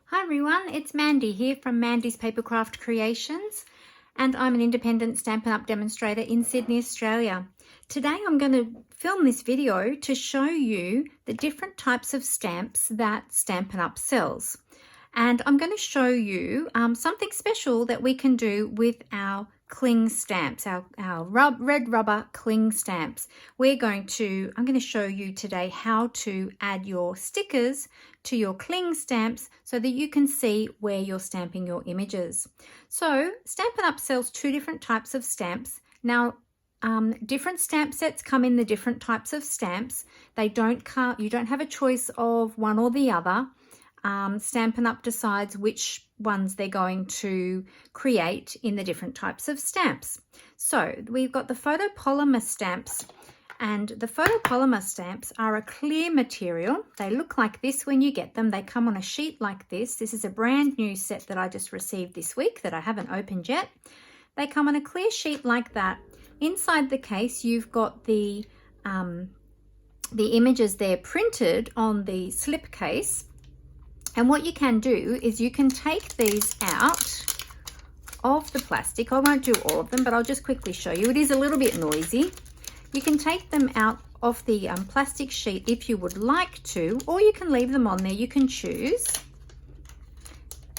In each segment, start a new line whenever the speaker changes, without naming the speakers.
Hi everyone, it's Mandy here from Mandy's Papercraft Creations, and I'm an independent Stampin' Up demonstrator in Sydney, Australia. Today I'm going to film this video to show you the different types of stamps that Stampin' Up sells. And I'm going to show you something special that we can do with our cling stamps, our red rubber cling stamps. I'm going to show you today how to add your stickers to your cling stamps so that you can see where you're stamping your images. So Stampin' Up sells two different types of stamps. Now different stamp sets come in the different types of stamps. You don't have a choice of one or the other. Stampin' Up decides which ones they're going to create in the different types of stamps. So we've got the photopolymer stamps, and the photopolymer stamps are a clear material. They look like this when you get them. They come on a sheet like this. This is a brand new set that I just received this week that I haven't opened yet. They come on a clear sheet like that. Inside the case, you've got the images there printed on the slip case. And what you can do is you can take these out of the plastic. I won't do all of them, but I'll just quickly show you. It is a little bit noisy. You can take them out of the plastic sheet if you would like to, or you can leave them on there. You can choose.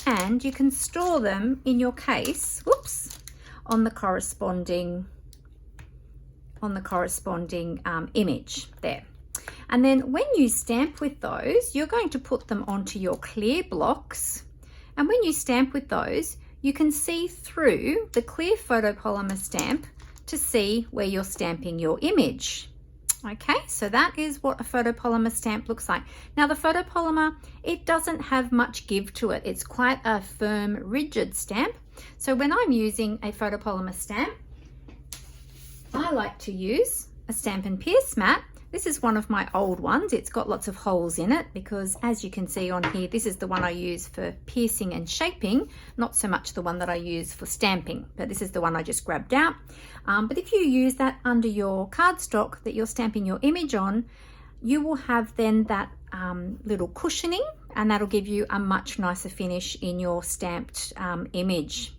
And you can store them in your case, on the corresponding image there. And then when you stamp with those, you're going to put them onto your clear blocks. And when you stamp with those, you can see through the clear photopolymer stamp to see where you're stamping your image. Okay, so that is what a photopolymer stamp looks like. Now the photopolymer, it doesn't have much give to it. It's quite a firm, rigid stamp. So when I'm using a photopolymer stamp, I like to use a Stampin' Pierce mat. This is one of my old ones. It's got lots of holes in it because, as you can see on here, this is the one I use for piercing and shaping, not so much the one that I use for stamping, but this is the one I just grabbed out. But if you use that under your cardstock that you're stamping your image on, you will have then that little cushioning, and that'll give you a much nicer finish in your stamped image.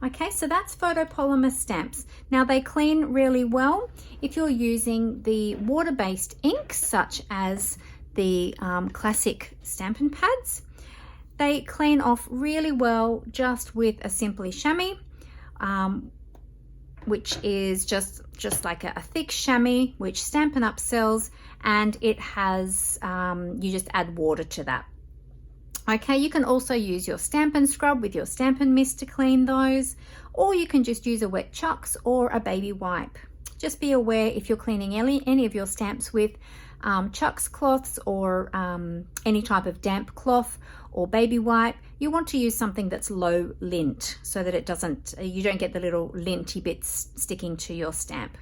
Okay, so that's photopolymer stamps. Now they clean really well. If you're using the water-based inks, such as the classic Stampin' pads, they clean off really well just with a Simply Chamois, which is just like a thick chamois, which Stampin' Up sells, and it has, you just add water to that. Okay, you can also use your Stampin' Scrub with your Stampin' Mist to clean those, or you can just use a wet chucks or a baby wipe. Just be aware if you're cleaning any of your stamps with chucks cloths or any type of damp cloth or baby wipe, you want to use something that's low lint so that you don't get the little linty bits sticking to your stamp.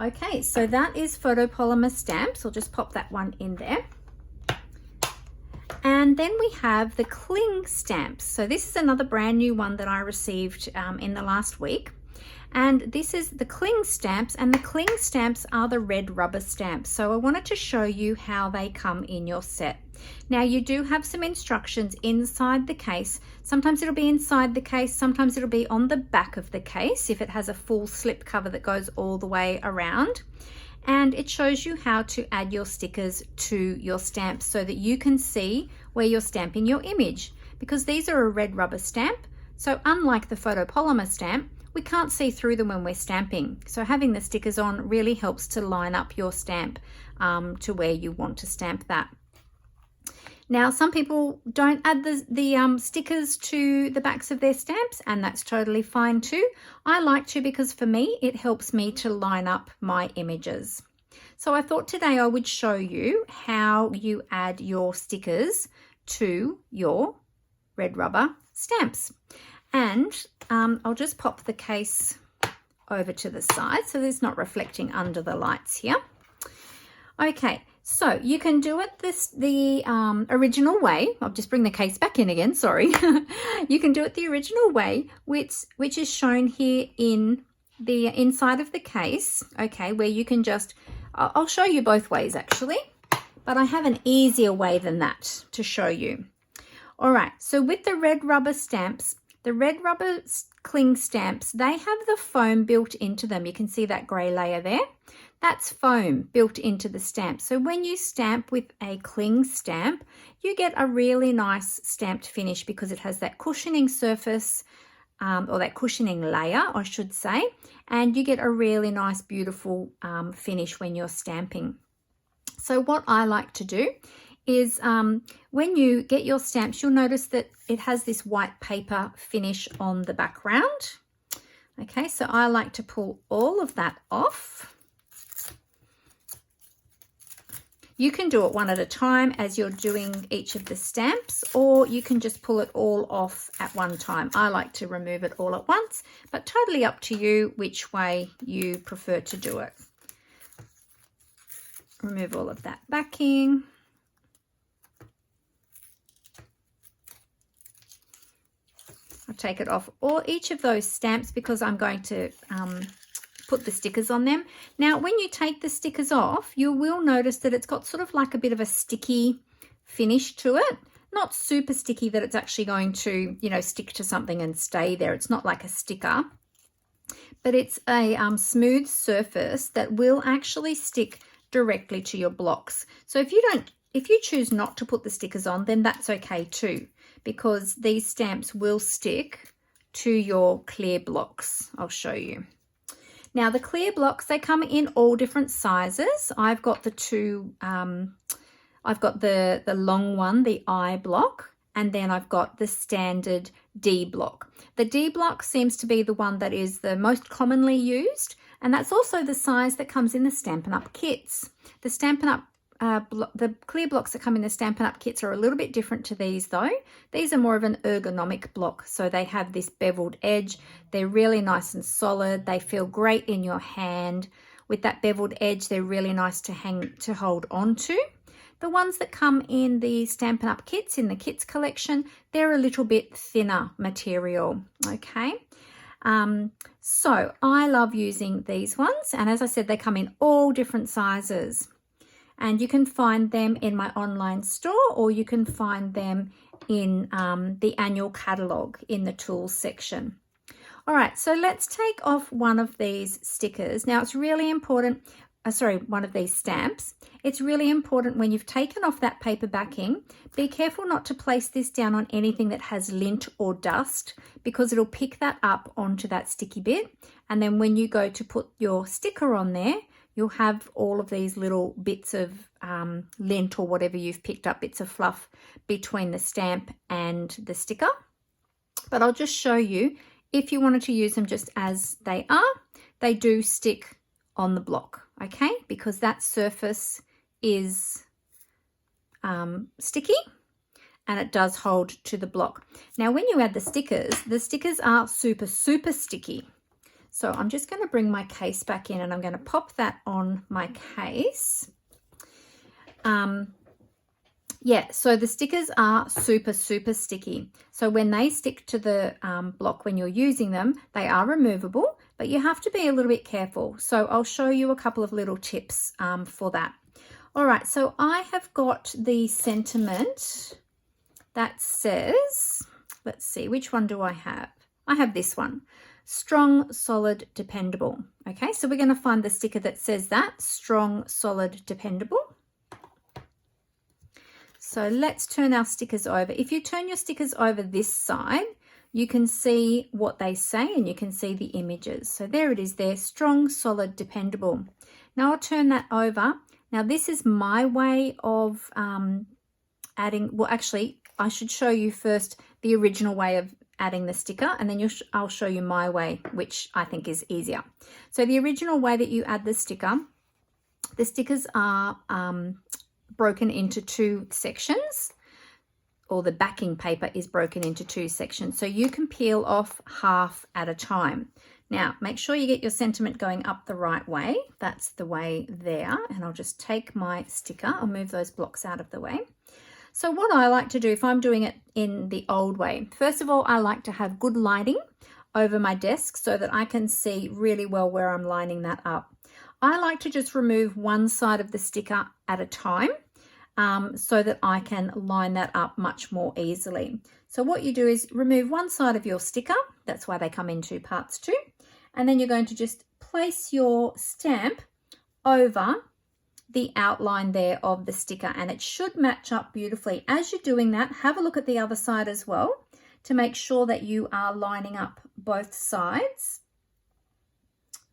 Okay, so that is photopolymer stamps. I'll just pop that one in there. And then we have the cling stamps. So this is another brand new one that I received in the last week. And this is the cling stamps, and the cling stamps are the red rubber stamps. So I wanted to show you how they come in your set. Now you do have some instructions inside the case. Sometimes it'll be inside the case, sometimes it'll be on the back of the case if it has a full slip cover that goes all the way around. And it shows you how to add your stickers to your stamps so that you can see where you're stamping your image. Because these are a red rubber stamp, so unlike the photopolymer stamp, we can't see through them when we're stamping. So having the stickers on really helps to line up your stamp to where you want to stamp that. Now, some people don't add the stickers to the backs of their stamps, and that's totally fine too. I like to because for me, it helps me to line up my images. So I thought today I would show you how you add your stickers to your red rubber stamps. And I'll just pop the case over to the side so it's not reflecting under the lights here. Okay, so you can do it the original way. I'll just bring the case back in again, sorry. You can do it the original way, which is shown here in the inside of the case, okay, where you can just, I'll show you both ways actually, but I have an easier way than that to show you. All right, so with the red rubber stamps, the red rubber cling stamps, they have the foam built into them. You can see that grey layer there. That's foam built into the stamp. So when you stamp with a cling stamp, you get a really nice stamped finish because it has that cushioning surface, or that cushioning layer, I should say, and you get a really nice, beautiful finish when you're stamping. So what I like to do is when you get your stamps, you'll notice that it has this white paper finish on the background. Okay, so I like to pull all of that off. You can do it one at a time as you're doing each of the stamps, or you can just pull it all off at one time. I like to remove it all at once, but totally up to you which way you prefer to do it. Remove all of that backing. I'll take it off each of those stamps because I'm going to put the stickers on them. Now, when you take the stickers off, you will notice that it's got sort of like a bit of a sticky finish to it. Not super sticky that it's actually going to, you know, stick to something and stay there. It's not like a sticker, but it's a smooth surface that will actually stick directly to your blocks. So if you choose not to put the stickers on, then that's okay too, because these stamps will stick to your clear blocks. I'll show you. Now the clear blocks, they come in all different sizes. I've got the two, I've got the long one, the I block, and then I've got the standard D block. The D block seems to be the one that is the most commonly used, and that's also the size that comes in the Stampin' Up kits. The Stampin' Up the clear blocks that come in the Stampin' Up kits are a little bit different to these though. These are more of an ergonomic block, so they have this beveled edge. They're really nice and solid. They feel great in your hand. With that beveled edge, they're really nice to hold on to. The ones that come in the Stampin' Up kits, in the kits collection, they're a little bit thinner material, okay? So I love using these ones, and as I said, they come in all different sizes. And you can find them in my online store, or you can find them in the annual catalogue in the tools section. All right, so let's take off one of these stickers. Now it's really important, one of these stamps. It's really important when you've taken off that paper backing, be careful not to place this down on anything that has lint or dust, because it'll pick that up onto that sticky bit. And then when you go to put your sticker on there, you'll have all of these little bits of lint or whatever you've picked up, bits of fluff between the stamp and the sticker. But I'll just show you, if you wanted to use them just as they are, they do stick on the block, okay? Because that surface is sticky and it does hold to the block. Now, when you add the stickers are super, super sticky. So I'm just going to bring my case back in and I'm going to pop that on my case. Yeah, so the stickers are super, super sticky. So when they stick to the block when you're using them, they are removable, but you have to be a little bit careful. So I'll show you a couple of little tips for that. All right, so I have got the sentiment that says, let's see, which one do I have? I have this one. Strong, solid, dependable. Okay, so we're going to find the sticker that says that, strong, solid, dependable. So let's turn our stickers over. If you turn your stickers over this side, you can see what they say and you can see the images. So there it is there, strong, solid, dependable. Now I'll turn that over. Now this is my way of adding, well actually I should show you first the original way of adding the sticker, and then I'll show you my way, which I think is easier. So the original way that you add the stickers are broken into two sections, or the backing paper is broken into two sections. So you can peel off half at a time. Now, make sure you get your sentiment going up the right way. That's the way there. And I'll just take my sticker. I'll move those blocks out of the way. So what I like to do if I'm doing it in the old way, first of all, I like to have good lighting over my desk so that I can see really well where I'm lining that up. I like to just remove one side of the sticker at a time. so that I can line that up much more easily. So what you do is remove one side of your sticker. That's why they come in two parts too. And then you're going to just place your stamp over the outline there of the sticker, and it should match up beautifully. As you're doing that, have a look at the other side as well to make sure that you are lining up both sides.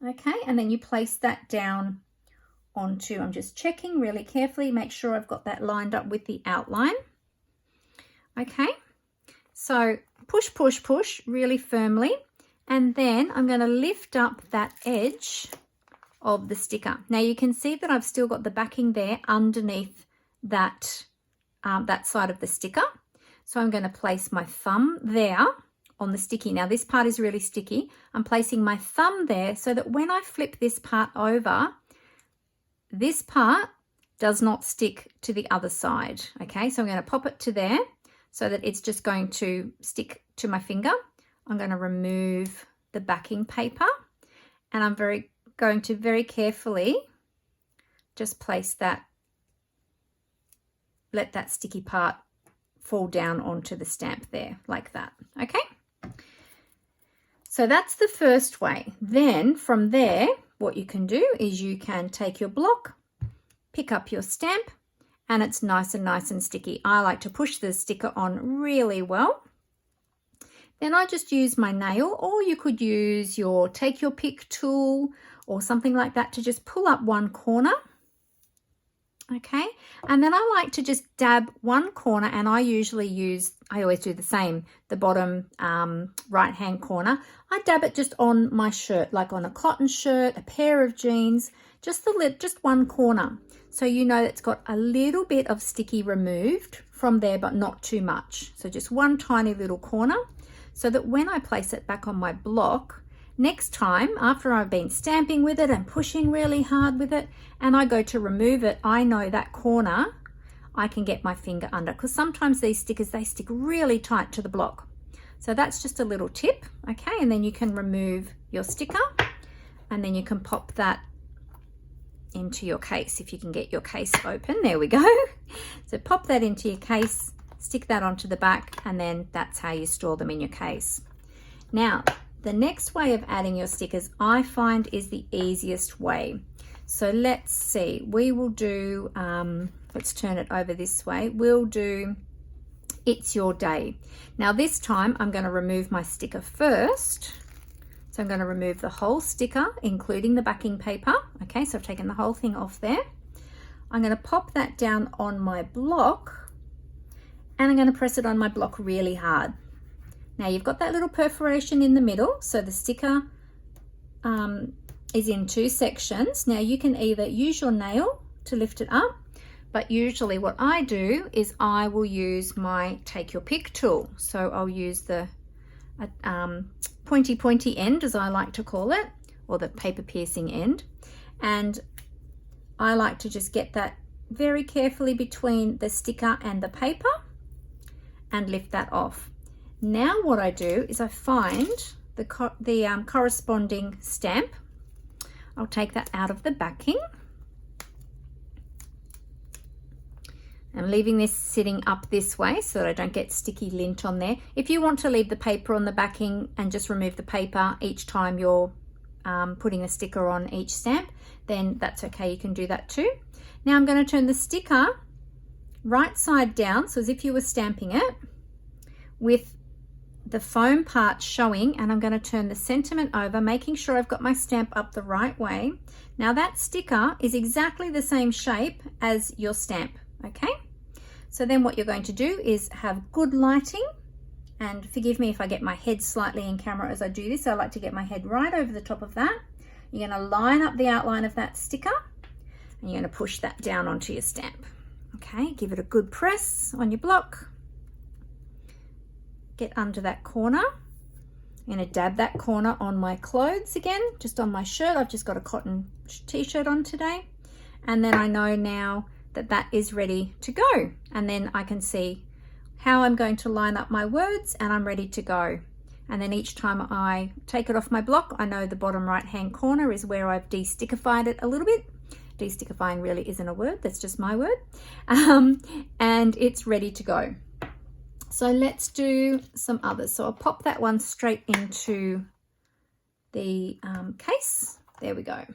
Okay, and then you place that down onto, I'm just checking really carefully, make sure I've got that lined up with the outline. Okay, so push, push, push really firmly, and then I'm going to lift up that edge of the sticker. Now you can see that I've still got the backing there underneath that, that side of the sticker. So I'm going to place my thumb there on the sticky. Now this part is really sticky. I'm placing my thumb there so that when I flip this part over, this part does not stick to the other side. Okay, so I'm going to pop it to there so that it's just going to stick to my finger. I'm going to remove the backing paper, and I'm going to very carefully just place that, let that sticky part fall down onto the stamp there like that. Okay, so that's the first way. Then from there, what you can do is you can take your block, pick up your stamp, and it's nice and sticky. I like to push the sticker on really well. Then I just use my nail, or you could use your take your pick tool or something like that to just pull up one corner. Okay, and then I like to just dab one corner, and I always do the same, the bottom right hand corner. I dab it just on my shirt, like on a cotton shirt, a pair of jeans, just one corner. So you know it's got a little bit of sticky removed from there, but not too much. So just one tiny little corner, so that when I place it back on my block, next time after I've been stamping with it and pushing really hard with it, and I go to remove it, I know that corner I can get my finger under, because sometimes these stickers, they stick really tight to the block. So that's just a little tip. Okay, and then you can remove your sticker, and then you can pop that into your case if you can get your case open. There we go. So pop that into your case, stick that onto the back, and then that's how you store them in your case. Now the next way of adding your stickers, I find, is the easiest way. So let's see, we will do, let's turn it over this way. We'll do It's Your Day. Now this time I'm going to remove my sticker first. So I'm going to remove the whole sticker, including the backing paper. Okay, so I've taken the whole thing off there. I'm going to pop that down on my block, and I'm going to press it on my block really hard. Now you've got that little perforation in the middle, so the sticker is in two sections. Now you can either use your nail to lift it up, but usually what I do is I will use my take your pick tool. So I'll use the pointy end, as I like to call it, or the paper piercing end, and I like to just get that very carefully between the sticker and the paper and lift that off. Now what I do is I find the corresponding stamp. I'll take that out of the backing. I'm leaving this sitting up this way so that I don't get sticky lint on there. If you want to leave the paper on the backing and just remove the paper each time you're putting a sticker on each stamp, then that's okay, you can do that too. Now I'm going to turn the sticker right side down, so as if you were stamping it, with the foam part showing, and I'm going to turn the sentiment over, making sure I've got my stamp up the right way. Now that sticker is exactly the same shape as your stamp. Okay, so then what you're going to do is have good lighting, and forgive me if I get my head slightly in camera as I do this. I like to get my head right over the top of that. You're going to line up the outline of that sticker, and you're going to push that down onto your stamp. Okay, give it a good press on your block. Get under that corner. I'm going to dab that corner on my clothes again, just on my shirt. I've just got a cotton t-shirt on today, and then I know now that that is ready to go, and then I can see how I'm going to line up my words, and I'm ready to go. And then each time I take it off my block, I know the bottom right hand corner is where I've de-stickified it a little bit, Destickifying really isn't a word, that's just my word. And it's ready to go. So let's do some others. So I'll pop that one straight into the case. There we go.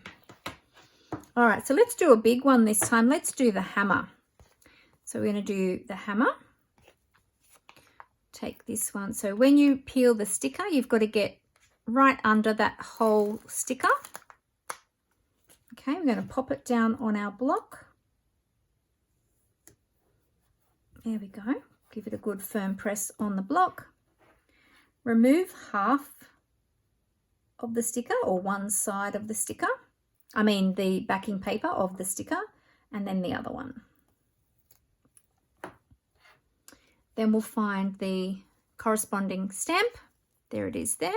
All right, so let's do a big one this time. Let's do the hammer. So we're going to do the hammer. Take this one. So when you peel the sticker, you've got to get right under that whole sticker. Okay, we're going to pop it down on our block. There we go. Give it a good firm press on the block. Remove half of the sticker, or one side of the sticker. I mean the backing paper of the sticker, and then the other one. Then we'll find the corresponding stamp. There it is there.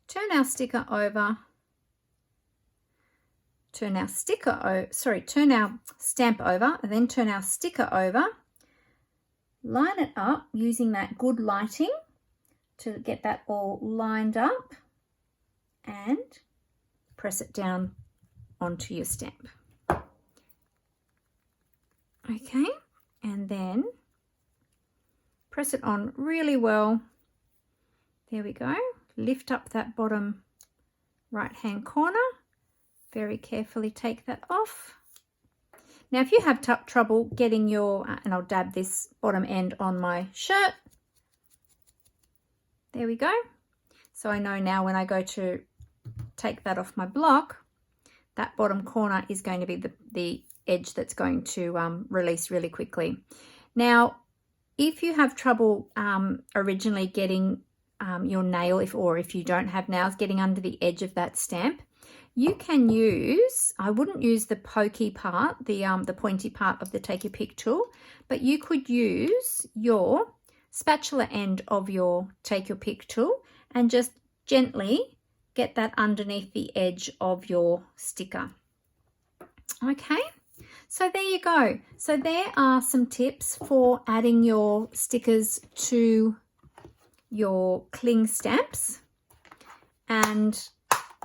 Turn our sticker over. Turn our stamp over, and then turn our sticker over. Line it up using that good lighting to get that all lined up, and press it down onto your stamp. Okay, and then press it on really well. There we go. Lift up that bottom right hand corner. Very carefully take that off. Now if you have trouble getting your, and I'll dab this bottom end on my shirt. There we go. So I know now when I go to take that off my block, that bottom corner is going to be the edge that's going to release really quickly. Now, if you have trouble originally getting your nail, if you don't have nails, getting under the edge of that stamp, you can use, I wouldn't use the pokey part, the pointy part of the Take Your Pick tool, but you could use your spatula end of your Take Your Pick tool and just gently get that underneath the edge of your sticker. Okay, so there you go. So there are some tips for adding your stickers to your cling stamps, and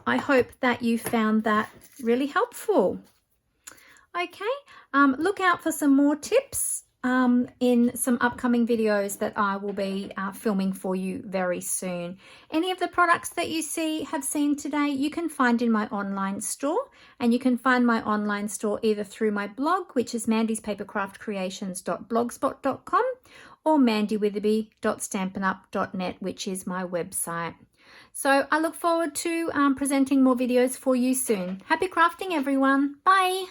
I hope that you found that really helpful. Okay, look out for some more tips in some upcoming videos that I will be filming for you very soon. Any of the products that you have seen today, you can find in my online store, and you can find my online store either through my blog, which is mandyspapercraftcreations.blogspot.com, or mandywitherby.stampinup.net, which is my website. So I look forward to presenting more videos for you soon. Happy crafting, everyone. Bye.